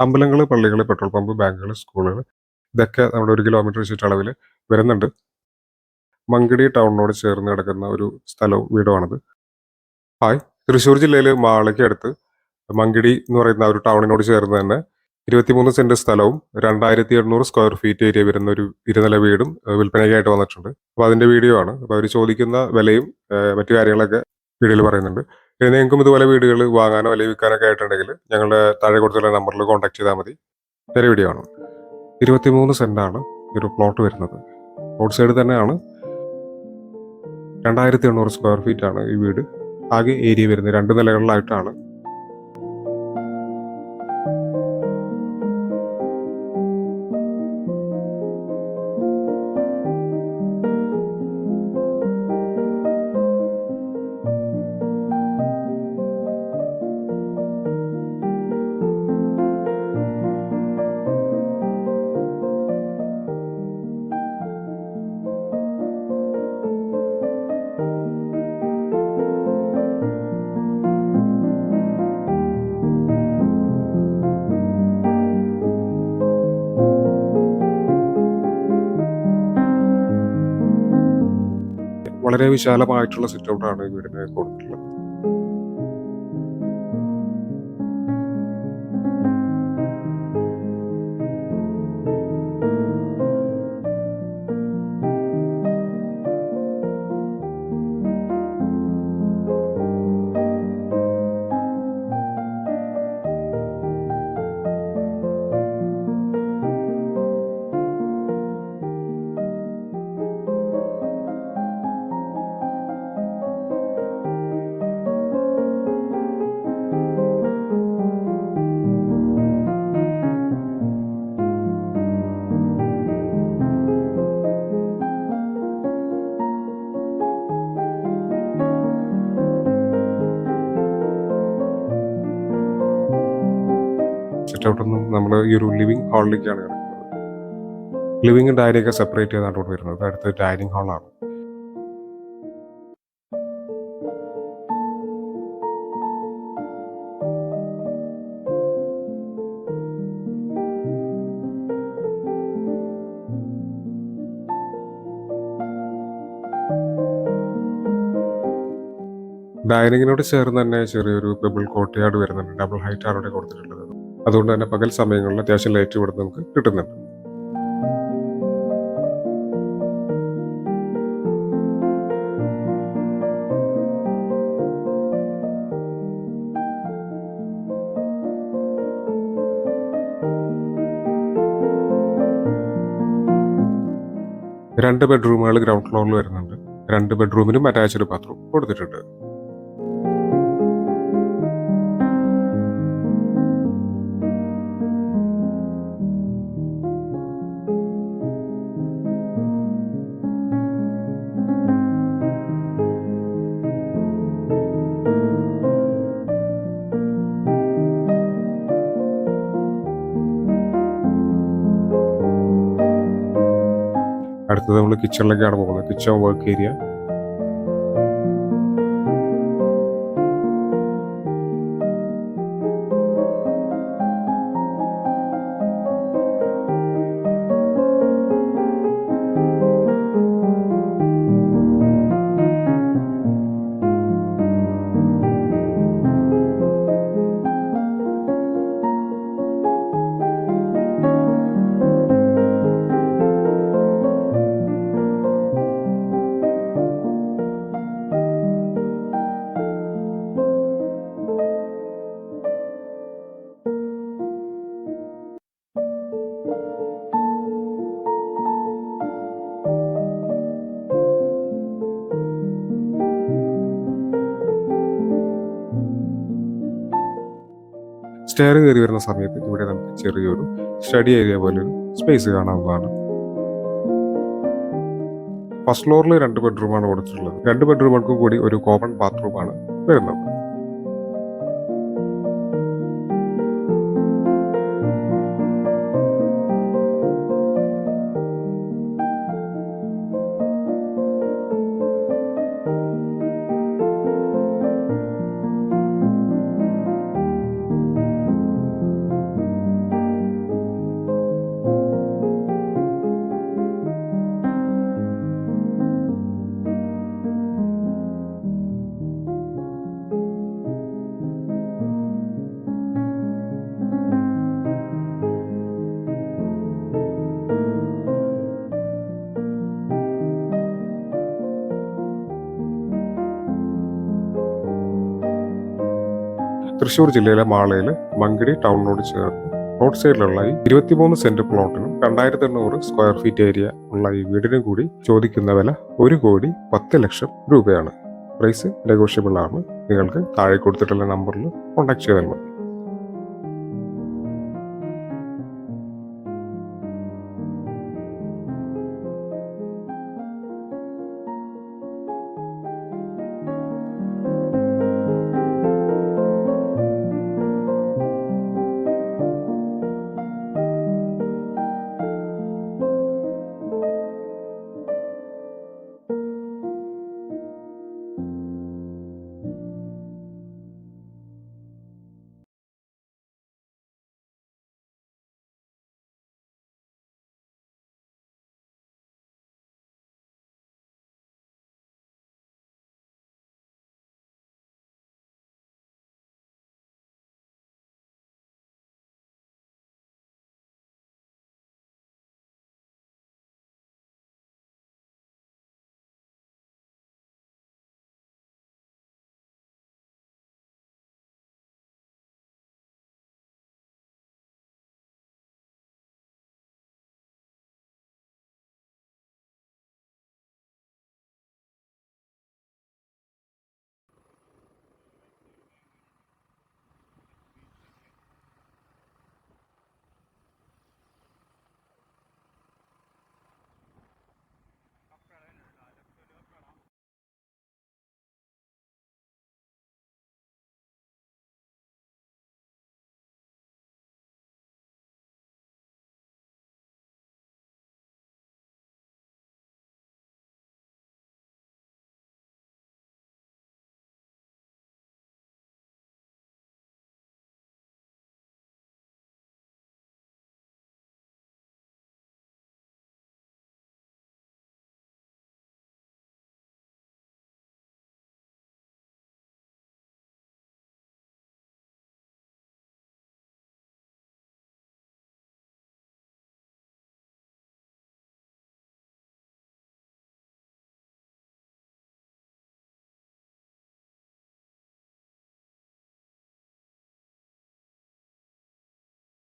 അമ്പലങ്ങള്, പള്ളികള്, petrol pump, ബാങ്കുകള്, സ്കൂളുകള് ഇതൊക്കെ നമ്മുടെ 1 കിലോമീറ്റർ ചുറ്റളവില് വരുന്നുണ്ട്. മങ്കടി ടൗണിനോട് ചേർന്ന് കിടക്കുന്ന ഒരു സ്ഥലവും വീടുമാണിത്. ഹായ്! തൃശ്ശൂർ ജില്ലയില് മാളയ്ക്ക് അടുത്ത് മങ്കടി എന്ന് പറയുന്ന ആ ഒരു ടൗണിനോട് ചേർന്ന് തന്നെ 23 സെന്റ് സ്ഥലവും 2800 സ്ക്വയർ ഫീറ്റ് ഏരിയ വരുന്ന ഒരു ഇരുനില വീടും വിൽപ്പനയ്ക്കായിട്ട് വന്നിട്ടുണ്ട്. അപ്പോൾ അതിന്റെ വീഡിയോ ആണ്. അപ്പോൾ അവർ ചോദിക്കുന്ന വിലയും മറ്റു കാര്യങ്ങളൊക്കെ വീഡിയോയിൽ പറയുന്നുണ്ട്. ഇനി നിങ്ങൾക്കും ഇതുപോലെ വീടുകൾ വാങ്ങാനോ അല്ലെങ്കിൽ വിൽക്കാനൊക്കെ ആയിട്ടുണ്ടെങ്കിൽ ഞങ്ങളുടെ താഴെ കൊടുത്തുള്ള നമ്പറിൽ കോൺടാക്ട് ചെയ്താൽ മതി. നേരെ വീഡിയോ ആണ്. 23 സെന്റാണ് ഈ ഒരു പ്ലോട്ട് വരുന്നത്. റോഡ് സൈഡ് തന്നെയാണ്. 2800 സ്ക്വയർ ഫീറ്റ് ആണ് ഈ വീട്. ആകെ ഏരിയ വരുന്നത് 2 നിലകളിലായിട്ടാണ്. വളരെ വിശാലമായിട്ടുള്ള സിറ്റ് ഔട്ടാണ് ഈ വീടിന് കൊടുത്തിട്ടുള്ളത്. സിറ്റ് ഔട്ടൊന്നും നമ്മൾ ഈ ഒരു ലിവിംഗ് ഹാളിലേക്കാണ് കിടക്കുന്നത്. ലിവിംഗ് ഡൈനിങ് ഒക്കെ സെപ്പറേറ്റ് ചെയ്താണ് ഇവിടെ വരുന്നത്. അടുത്ത് ഡൈനിങ് ഹാളാണ്. ഡൈനിങ്ങിനോട് ചേർന്ന് തന്നെ ചെറിയൊരു പെബിൾ കോർട്ട്യാർഡ് വരുന്നുണ്ട്. ഡബിൾ ഹൈറ്റ് ആണ് ഇവിടെ കൊടുത്തിട്ടുള്ളത്. അതുകൊണ്ട് തന്നെ പകൽ സമയങ്ങളിൽ അത്യാവശ്യം ലൈറ്റ് ഇവിടെ നമുക്ക് കിട്ടുന്നുണ്ട്. രണ്ട് ബെഡ്റൂമുകൾ ഗ്രൗണ്ട് ഫ്ലോറിൽ വരുന്നുണ്ട്. 2 ബെഡ്റൂമിനും അറ്റാച്ച്ഡ് ബാത്റൂം കൊടുത്തിട്ടുണ്ട്. അടുത്തത് നമ്മൾ കിച്ചണിലേക്കാണ് പോകുന്നത്. Kitchen work area. സ്റ്റെയർ കയറി വരുന്ന സമയത്ത് ഇവിടെ നമുക്ക് ചെറിയൊരു സ്റ്റഡി ഏരിയ പോലൊരു സ്പേസ് കാണാവുന്നതാണ്. ഫസ്റ്റ് ഫ്ലോറിൽ 2 ബെഡ്റൂമാണ് കൊടുത്തിട്ടുള്ളത്. 2 ബെഡ്റൂമുകൾക്കും കൂടി ഒരു കോമൺ ബാത്റൂമാണ് വരുന്നത്. തൃശ്ശൂർ ജില്ലയിലെ മാളയിൽ മങ്കടി ടൗണിനോട് ചേർന്ന് റോഡ് സൈഡിലുള്ള ഈ 23 സെന്റ് പ്ലോട്ടിനും 2800 സ്ക്വയർ ഫീറ്റ് ഏരിയ ഉള്ള ഈ വീടിനും കൂടി ചോദിക്കുന്ന വില 1,10,00,000 രൂപയാണ്. പ്രൈസ് നെഗോഷ്യബിൾ ആണ്. നിങ്ങൾക്ക് താഴെ കൊടുത്തിട്ടുള്ള നമ്പറിൽ കോൺടാക്ട് ചെയ്താൽ മതി.